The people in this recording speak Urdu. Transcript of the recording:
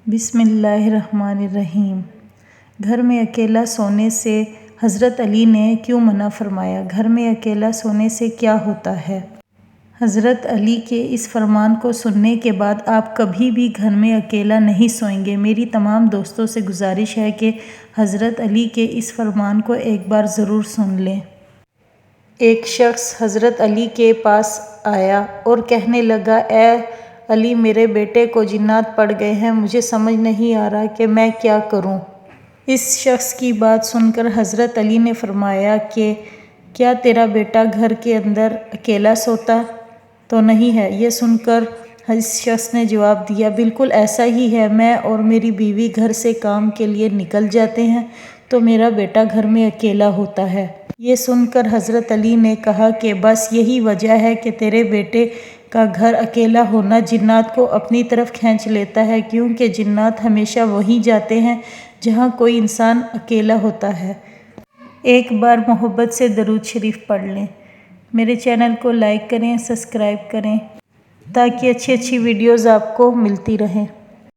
بسم اللہ الرحمن الرحیم۔ گھر میں اکیلا سونے سے حضرت علی نے کیوں منع فرمایا؟ گھر میں اکیلا سونے سے کیا ہوتا ہے؟ حضرت علی کے اس فرمان کو سننے کے بعد آپ کبھی بھی گھر میں اکیلا نہیں سوئیں گے۔ میری تمام دوستوں سے گزارش ہے کہ حضرت علی کے اس فرمان کو ایک بار ضرور سن لیں۔ ایک شخص حضرت علی کے پاس آیا اور کہنے لگا، اے علی، میرے بیٹے کو جنات پڑ گئے ہیں، مجھے سمجھ نہیں آ رہا کہ میں کیا کروں۔ اس شخص کی بات سن کر حضرت علی نے فرمایا کہ کیا تیرا بیٹا گھر کے اندر اکیلا سوتا تو نہیں ہے؟ یہ سن کر اس شخص نے جواب دیا، بالکل ایسا ہی ہے، میں اور میری بیوی گھر سے کام کے لیے نکل جاتے ہیں تو میرا بیٹا گھر میں اکیلا ہوتا ہے۔ یہ سن کر حضرت علی نے کہا کہ بس یہی وجہ ہے کہ تیرے بیٹے کا گھر اکیلا ہونا جنات کو اپنی طرف کھینچ لیتا ہے، کیونکہ جنات ہمیشہ وہیں جاتے ہیں جہاں کوئی انسان اکیلا ہوتا ہے۔ ایک بار محبت سے درود شریف پڑھ لیں۔ میرے چینل کو لائک کریں، سبسکرائب کریں تاکہ اچھی ویڈیوز آپ کو ملتی رہیں۔